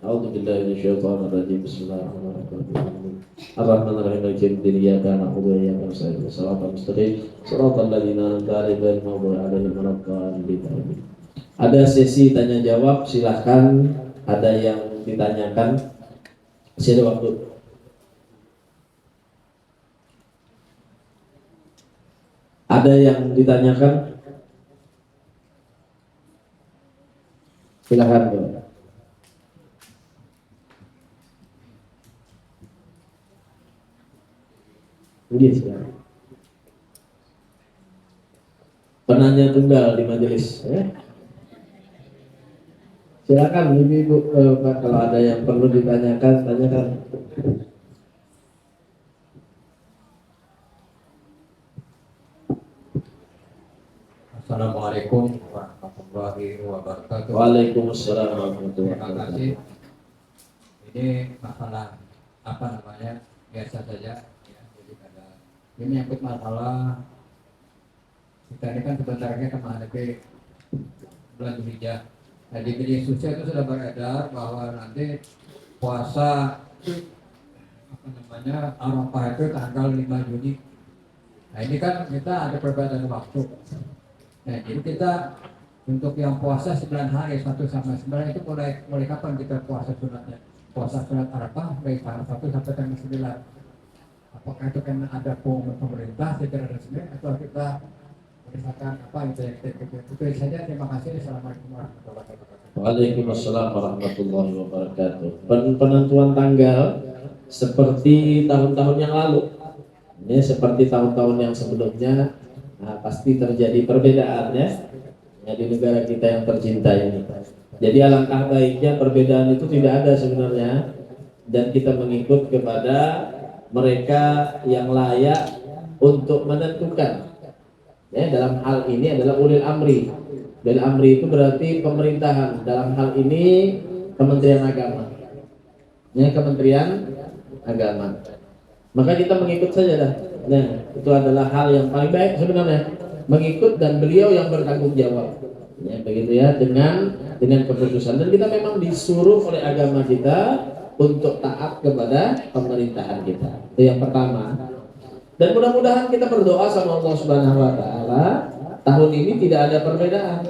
A'udzu billahi minasyaitonir rajim. Bismillahirrahmanirrahim. Ar-Rahmanir-Rahim. Maliki yaumiddin. Iyyaka na'budu wa iyyaka nasta'in. Shiratal mustaqim. Shiratal ladzina an'amta 'alaihim ghairil maghdubi 'alaihim waladdallin. Ada sesi tanya jawab, silahkan. Ada yang ditanyakan, masih ada waktu. Ada yang ditanyakan, silahkan. Yes, ya. Penanya tunggal di majelis, ya. Silakan ibu-ibu, kalau ada yang perlu ditanyakan, tanyakan. Assalamualaikum warahmatullahi wabarakatuh. Waalaikumsalam warahmatullahi Terima wabarakatuh. kasih. Ini masalah apa namanya biasa saja ya. Jadi ada ini menyangkut masalah kita ini kan sebenarnya akan menghadapi bulan Dzulhijjah. Nah, di media sosial itu sudah beredar bahwa nanti puasa apa namanya Arafah itu tanggal 5 Juni. Nah ini kan kita ada perbedaan waktu. Nah jadi kita untuk yang puasa 9 hari 1 sampai 9 itu mulai kapan kita puasa sunatnya? Puasa sunat Arafah dari tanggal 1 sampai tanggal 9. Apakah itu karena ada pengumuman pemerintah secara resmi atau kita berdasarkan apa gitu ya? Itu saja. Terima kasih. Assalamualaikum warahmatullahi wabarakatuh. Waalaikumsalam warahmatullahi wabarakatuh. Penentuan tanggal seperti tahun-tahun yang lalu, ini seperti tahun-tahun yang sebelumnya, pasti terjadi perbedaan ya di negara kita yang tercinta ini. Jadi alangkah baiknya perbedaan itu tidak ada sebenarnya, dan kita mengikut kepada mereka yang layak untuk menentukan. Ya, dalam hal ini adalah ulil amri. Ulil amri itu berarti pemerintahan. Dalam hal ini Kementerian Agama. Ya, Kementerian Agama. Maka kita mengikut saja dah. Nah, itu adalah hal yang paling baik sebenarnya. Mengikut, dan beliau yang bertanggung jawab. Ya, begitu ya, dengan keputusan. Dan kita memang disuruh oleh agama kita untuk taat kepada pemerintahan kita. Itu yang pertama. Dan mudah-mudahan kita berdoa sama Allah Subhanahu wa taala tahun ini tidak ada perbedaan.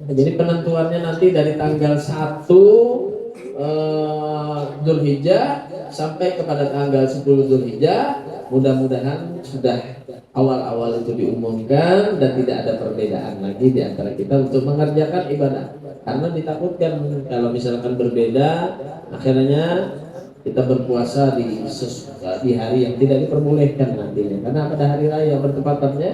Jadi penentuannya nanti dari tanggal 1 Dzulhijjah sampai kepada tanggal 10 Dzulhijjah, mudah-mudahan sudah awal-awal itu diumumkan dan tidak ada perbedaan lagi di antara kita untuk mengerjakan ibadah. Karena ditakutkan kalau misalkan berbeda, akhirnya kita berpuasa di hari yang tidak diperbolehkan nantinya. Karena pada hari raya bertepatannya,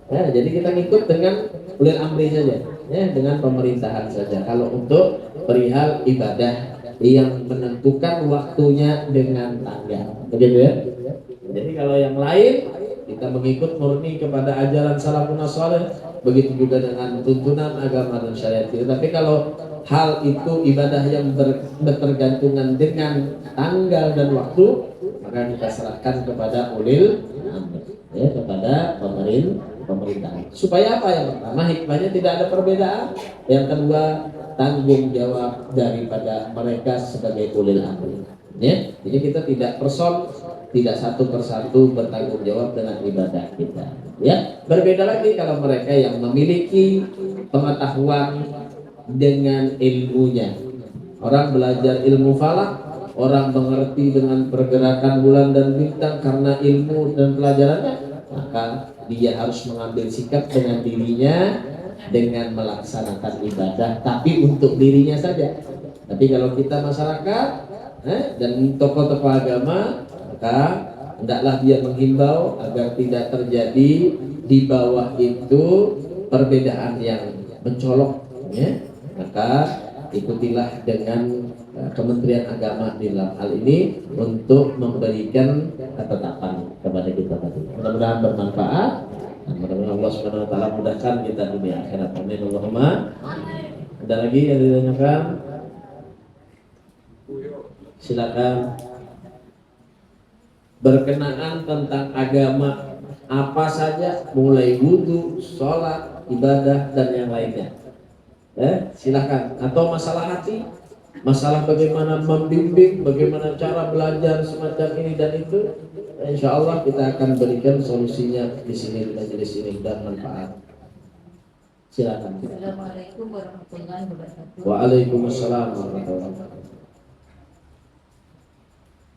ya, jadi kita ngikut dengan ulil amri saja, ya, dengan pemerintahan saja. Kalau untuk perihal ibadah yang menentukan waktunya dengan tanggal, begitu ya. Jadi kalau yang lain kita mengikut murni kepada ajaran salafun saleh, begitu juga dengan tuntunan agama dan syariat kita. Tapi kalau hal itu ibadah yang bertergantungan dengan tanggal dan waktu, maka kita serahkan kepada ulil amri, ya, kepada pemerintahan. Supaya apa? Yang pertama, hikmahnya tidak ada perbedaan. Yang kedua, tanggung jawab daripada mereka sebagai ulil amri. Ya, jadi kita tidak tidak satu persatu bertanggung jawab dengan ibadah kita. Ya, berbeda lagi kalau mereka yang memiliki pengetahuan dengan ilmunya. Orang belajar ilmu falak, orang mengerti dengan pergerakan bulan dan bintang karena ilmu dan pelajarannya, maka dia harus mengambil sikap dengan dirinya dengan melaksanakan ibadah, tapi untuk dirinya saja. Tapi kalau kita masyarakat dan tokoh-tokoh agama, maka hendaklah dia menghimbau agar tidak terjadi di bawah itu perbedaan yang mencolok, ya. Maka ikutilah dengan Kementerian Agama di dalam hal ini untuk memberikan ketetapan kepada kita tadi. Mudah-mudahan bermanfaat. Mudah-mudahan Allah Subhanahu wa taala mudahkan kita dunia akhirat. Amin Allahumma. Ada lagi yang ditanyakan? Silakan. Berkenaan tentang agama apa saja, mulai wudu, sholat, ibadah dan yang lainnya. Silakan. Atau masalah hati, masalah bagaimana membimbing, bagaimana cara belajar semacam ini dan itu, insya Allah kita akan berikan solusinya di sini, di majelis ini, dan manfaat. Silakan. Assalamualaikum warahmatullahi wabarakatuh. Waalaikumsalam warahmatullahi wabarakatuh.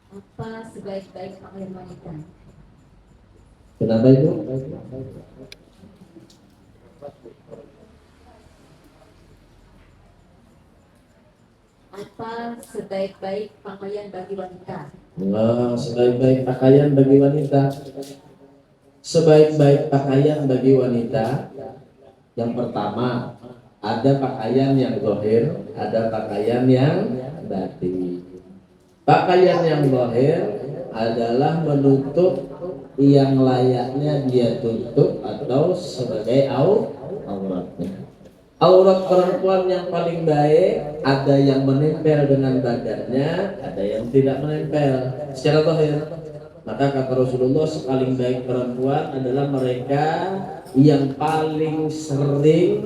Apa sebaik-baik pakaian wanita? Kenapa itu? Apa sebaik-baik pakaian bagi wanita? Nah, sebaik-baik pakaian bagi wanita. Sebaik-baik pakaian bagi wanita, yang pertama, ada pakaian yang zahir, ada pakaian yang batin. Pakaian yang zahir adalah menutup yang layaknya dia tutup atau sebagai auratnya. Aurat perempuan yang paling baik ada yang menempel dengan badannya, ada yang tidak menempel secara zahir. Maka kata Rasulullah, paling baik perempuan adalah mereka yang paling sering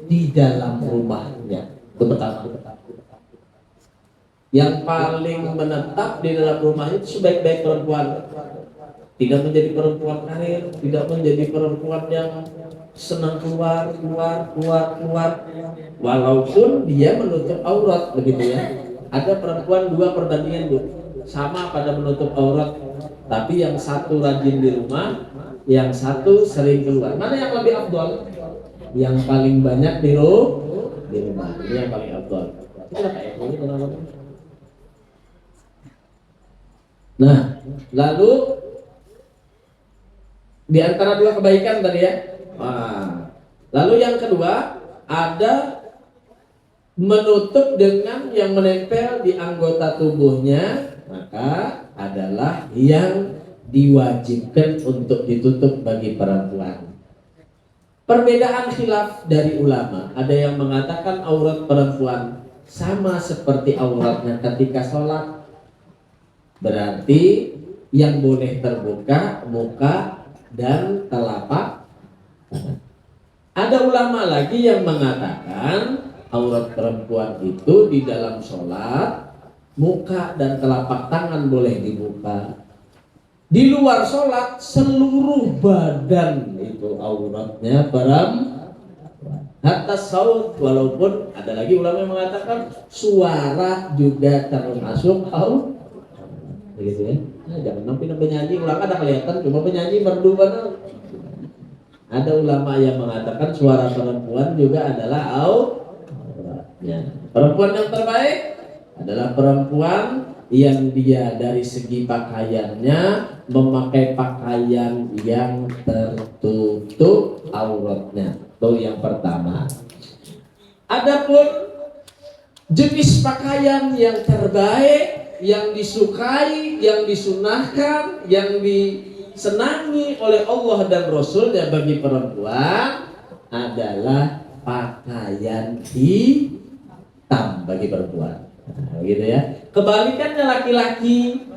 di dalam rumahnya. Itu pertama. Yang paling menetap di dalam rumah itu sebaik-baik perempuan. Tidak menjadi perempuan karir, tidak menjadi perempuan yang senang keluar. Walaupun dia menutup aurat, begitu ya. Ada perempuan 2:1, Bu. Sama pada menutup aurat, tapi yang satu rajin di rumah, yang satu sering keluar. Mana yang lebih afdal? Yang paling banyak di rumah. Ini yang paling afdal. Nah, lalu di antara dua kebaikan tadi ya. Lalu yang kedua ada menutup dengan yang menempel di anggota tubuhnya, maka adalah yang diwajibkan untuk ditutup bagi perempuan. Perbedaan khilaf dari ulama, ada yang mengatakan aurat perempuan sama seperti auratnya ketika sholat. Berarti yang boleh terbuka muka dan telapak tangan. Ada ulama lagi yang mengatakan aurat perempuan itu di dalam sholat muka dan telapak tangan boleh dibuka. Di luar sholat seluruh badan itu auratnya perempuan. Hatta saut, walaupun ada lagi ulama yang mengatakan suara juga termasuk aurat. Begitu ya. Nah, jangan nampi penyanyi, ulama ada kelihatan cuma penyanyi merdu benar. Ada ulama yang mengatakan suara perempuan juga adalah auratnya. Perempuan yang terbaik adalah perempuan yang dia dari segi pakaiannya memakai pakaian yang tertutup auratnya. Itu yang pertama. Adapun jenis pakaian yang terbaik, yang disukai, yang disunahkan, yang disenangi oleh Allah dan Rasulnya bagi perempuan adalah pakaian hitam bagi perempuan. Nah, gitu ya. Kebalikannya laki-laki,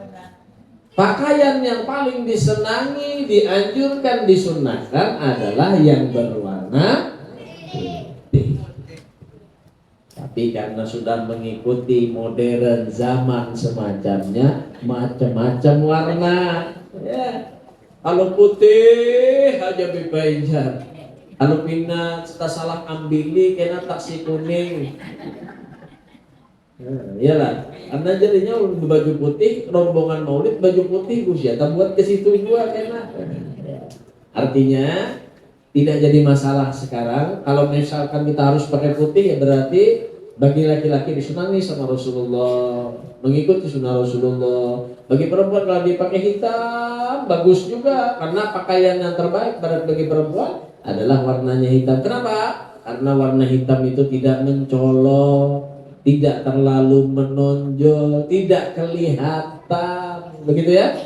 pakaian yang paling disenangi, dianjurkan, disunahkan adalah yang berwarna putih. Tapi karena sudah mengikuti modern zaman semacamnya, macam-macam warna. Ya. Kalau putih aja bebainjar. Kalau pindah kita salah ambili kena taksi kuning. Nah, iyalah. Karena jadinya baju putih, rombongan maulid baju putih Gus ya. Tak buat ke situ juga kena. Artinya tidak jadi masalah sekarang. Kalau misalkan kita harus pakai putih ya berarti bagi laki-laki disenangi sama Rasulullah, mengikuti sunnah Rasulullah. Bagi perempuan kalau dipakai hitam bagus juga, karena pakaian yang terbaik bagi perempuan adalah warnanya hitam. Kenapa? Karena warna hitam itu tidak mencolok, tidak terlalu menonjol, tidak kelihatan, begitu ya.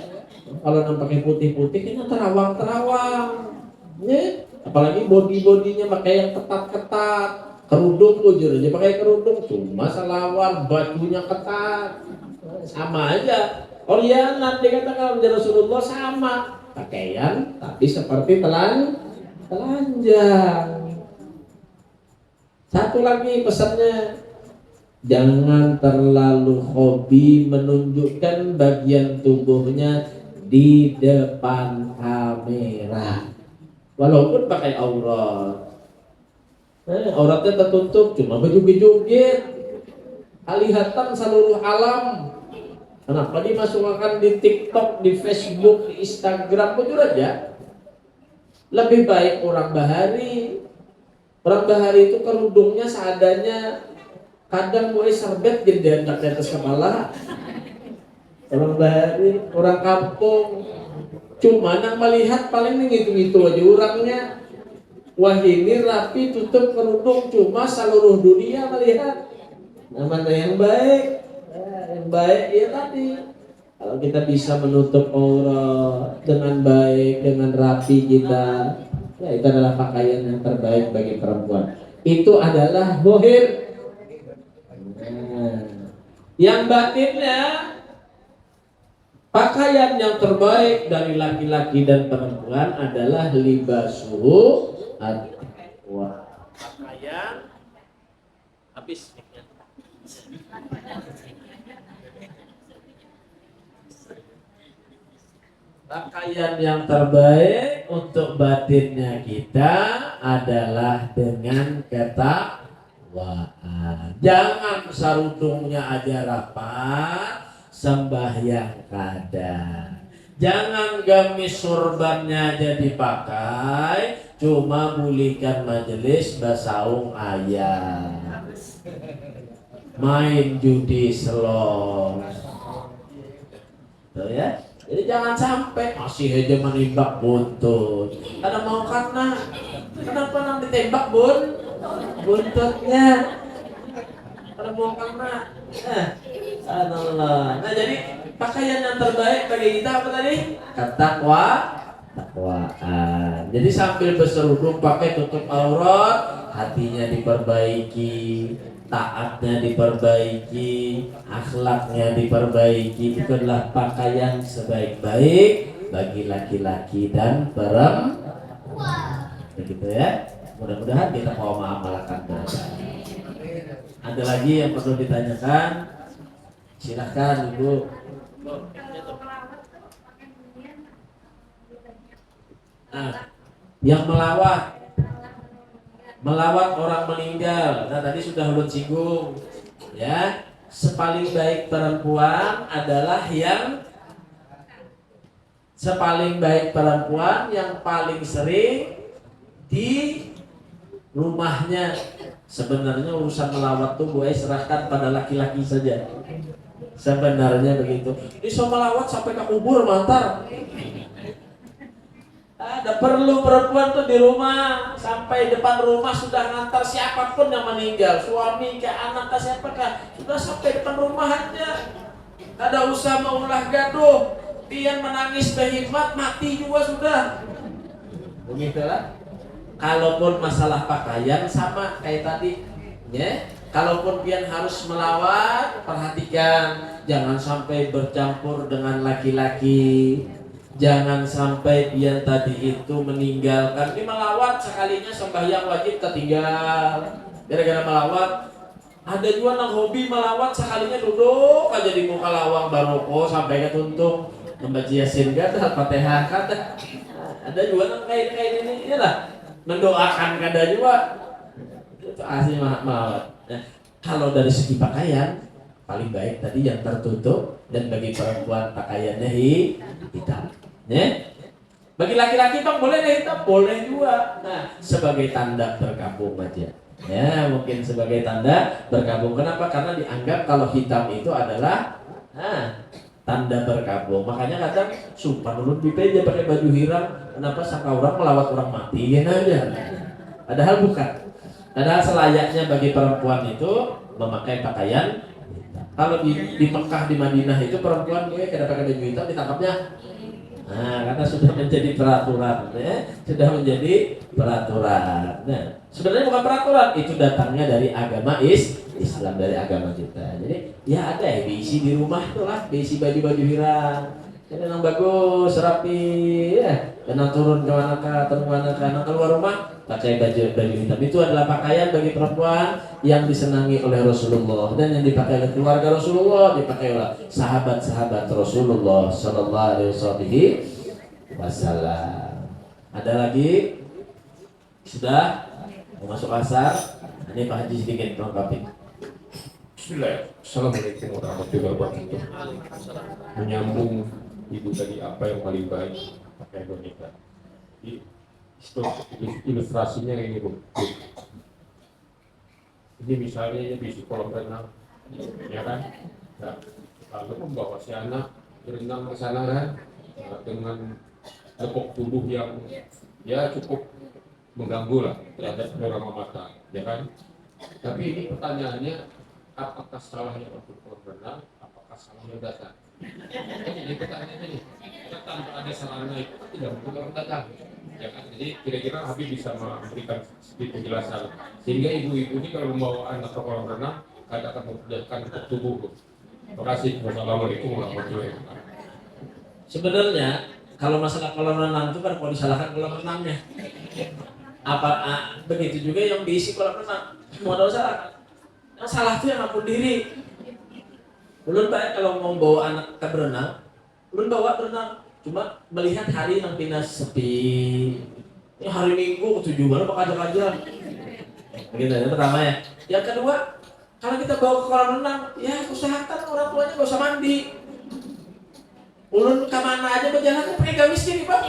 Kalau pakai putih-putih ini terawang-terawang, ya. Apalagi body-bodinya pakai yang ketat-ketat. Kerudung jujur aja pakai kerudung cuma selawar bajunya ketat, sama aja. Orianan dikatakan oleh Rasulullah sama pakaian tapi seperti telanjang. Satu lagi pesannya, jangan terlalu hobi menunjukkan bagian tubuhnya di depan kamera walaupun pakai aurat. Auratnya tertutup cuma berjoget-joget, kelihatan seluruh alam. Kenapa dimasukkan di TikTok, di Facebook, di Instagram, jujur aja. Lebih baik orang bahari. Orang bahari itu kerudungnya seadanya, kadang mulai serbet jadi di atas kepala. Orang bahari, orang kampung, cuma yang melihat paling gitu-gitu aja orangnya. Wah ini rapi tutup kerudung cuma seluruh dunia melihat. Nah, mana yang baik? Yang baik ya tadi Kalau kita bisa menutup aurat dengan baik, dengan rapi kita, ya itu adalah pakaian yang terbaik bagi perempuan. Itu adalah zahir. Nah, yang batinnya, pakaian yang terbaik dari laki-laki dan perempuan adalah libasuhu at-taqwa. Pakaian habis mic-nya. Pakaian yang terbaik untuk batinnya kita adalah dengan ketakwaan. Jangan sarudungnya aja rapat, sembahyang kadang. Jangan gamis sorbannya aja dipakai, cuma bulikan majelis basaung ayam. Main judi slot. Tuh ya. Jadi jangan sampai masih aja menembak buntut. Ada mau karena kenapa nang ditembak buntutnya? Ada mau karena Allah. Nah jadi pakaian yang terbaik bagi kita apa tadi? Takwaan. Jadi sambil berserudung pakai tutup aurat, hatinya diperbaiki, taatnya diperbaiki, akhlaknya diperbaiki. Itu adalah pakaian sebaik-baik bagi laki-laki dan perempuan. Begitu ya. Mudah-mudahan kita mau mengamalkan. Ada lagi yang perlu ditanyakan? Silahkan Ibu. Nah, yang melawat orang meninggal. Nah tadi sudah ulun singgung ya, sepaling baik perempuan adalah yang paling sering di rumahnya. Sebenarnya urusan melawat tuh gue serahkan pada laki-laki saja. Sebenarnya begitu. Ini so melawat sampai ke kubur mantar. Ada perlu perempuan tuh di rumah sampai depan rumah sudah ngantar siapapun yang meninggal, suami ke anak ke siapakah, sudah sampai depan rumah aja. Ada usah maulah gaduh, pian menangis berhikmat mati juga sudah. Begitulah. Kalaupun masalah pakaian sama kayak tadi, ya. Kalaupun pian harus melawat, perhatikan jangan sampai bercampur dengan laki-laki. Jangan sampai pian tadi itu meninggalkan. Ini melawat sekalinya sembahyang wajib tertinggal. Gara-gara melawat. Ada juga yang hobi melawat sekalinya duduk aja di muka lawang baroko sampai ke tuntung membaca Yasin gak ada Fatihah kata. Ada juga yang kayak ini lah mendoakan kada juga. Itu asli melawat. Nah, kalau dari segi pakaian paling baik tadi yang tertutup, dan bagi perempuan pakaiannya hitam. Ya. Bagi laki-laki bang boleh deh hitam, boleh juga. Nah, sebagai tanda berkabung aja. Ya, mungkin sebagai tanda berkabung. Kenapa? Karena dianggap kalau hitam itu adalah tanda berkabung. Makanya kadang sumpah nurut pipe pakai baju hirang. Kenapa sangka orang melawat orang mati? Ya aja. Padahal bukan. Padahal selayaknya bagi perempuan itu memakai pakaian hitam. Kalau di Mekah, di Madinah itu perempuan gue kada pakai baju hitam ditangkapnya. Nah, karena sudah menjadi peraturan, ya, sudah menjadi peraturan. Nah, sebenarnya bukan peraturan, itu datangnya dari agama Islam, dari agama kita. Jadi, ya ada ya diisi di rumah itulah, diisi baju-baju hirang. Jadi yang bagus, rapi, ya. Dan turun ke mana keluar rumah pakai baju hitam. Itu adalah pakaian bagi perempuan yang disenangi oleh Rasulullah dan yang dipakai oleh keluarga Rasulullah, dipakai oleh sahabat-sahabat Rasulullah Sallallahu Alaihi Wasallam. Ada lagi? Sudah mau masuk asar? Ini Pak Haji sedikit melengkapi. Bismillah. Assalamualaikum warahmatullahi wabarakatuh. Menyambung ibu tadi, apa yang paling baik pakai boneka. Ilustrasinya ini Bu. Ini misalnya di kolam renang, ya kan? Nah, lalu membawa si anak berenang ke sana kan, dengan lekuk tubuh yang ya cukup mengganggu lah terhadap panorama mata, ya kan? Tapi ini pertanyaannya, apakah salahnya untuk kolam renang, apakah salahnya dasar? Ini pertanyaannya nih, kita tanpa ada sarana itu kan tidak mungkin orang datang. Ya kan? Jadi kira-kira Habib bisa memberikan sedikit penjelasan sehingga ibu-ibu ini kalau membawa anak ke kolam renang ada akan memudahkan untuk tubuh. Terima kasih. Wassalamualaikum warahmatullahi wabarakatuh. Sebenarnya kalau masalah kolam renang itu kan kalau disalahkan kolam renangnya. Begitu juga yang diisi kolam renang. Semua ada salah. Yang salah itu yang ngapun diri. Ulun baik kalau mau bawa anak ke berenang, ulun bawa berenang. Cuma melihat hari yang pindah sepi. Ini hari Minggu ketujuh baru bakal-bakal. Begitu yang pertama ya. Yang kedua, kalau kita bawa ke kolam renang, ya usahakan orang tuanya gak usah mandi. Ulun kemana aja berjalan pakai gamis gini pak.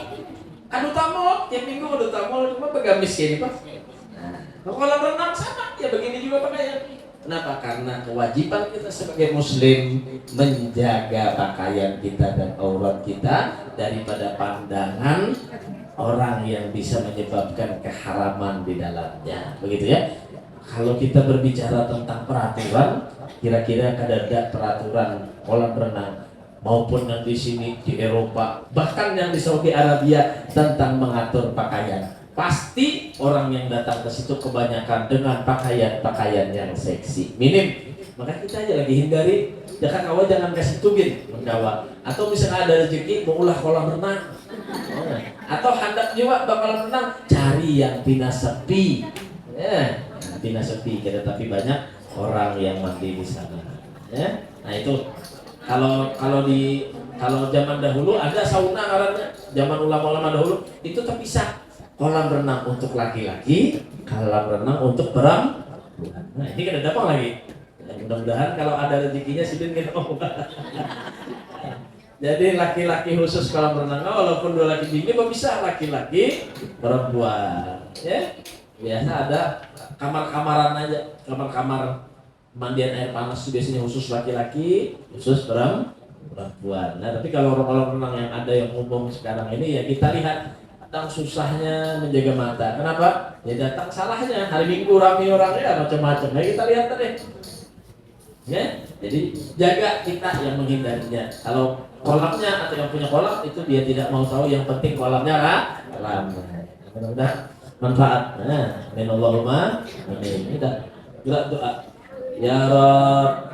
Adu tamol, tiap minggu adu tamol cuma pakai gamis gini pak. Nah, kolam renang sama, ya begini juga pakaian. Kenapa? Karena kewajiban kita sebagai muslim menjaga pakaian kita dan aurat kita daripada pandangan orang yang bisa menyebabkan keharaman di dalamnya. Begitu ya. Kalau kita berbicara tentang peraturan, kira-kira ada peraturan kolam renang maupun yang di sini di Eropa, bahkan yang di Saudi Arabia tentang mengatur pakaian. Pasti orang yang datang ke situ kebanyakan dengan pakaian-pakaian yang seksi, minim. Maka kita aja lagi hindari. Jangan awal jangan kasih tubin mendawa. Atau misalnya ada rezeki mau ulah kolam renang. Atau hendak juga bakal renang, cari yang pina sepi. Ya, pina sepi. Tapi banyak orang yang mandi di sana. Ya, nah itu kalau zaman dahulu ada sauna karena zaman ulama-ulama dahulu itu terpisah. Kolam renang untuk laki-laki, kolam renang untuk perempuan. Nah ini kan ada apa lagi? Ya, mudah-mudahan kalau ada rezekinya sidin kita Jadi laki-laki khusus kolam renang, walaupun dua laki bini, bisa laki-laki perempuan. Ya, biasa ada kamar-kamaran aja, kamar-kamar mandian air panas itu biasanya khusus laki-laki, khusus perempuan. Nah tapi kalau kolam renang yang ada yang umum sekarang ini ya kita lihat. Datang susahnya menjaga mata. Kenapa? Ya datang salahnya. Hari Minggu ramai orangnya macam-macam. Nah kita lihat tadi. Ya, jadi jaga kita yang menghindarinya. Kalau kolamnya atau yang punya kolam itu dia tidak mau tahu. Yang penting kolamnya kolam. Mudah-mudahan manfaat. Nah, amin Allahumma amin. Kita gerak doa. Ya Rabb.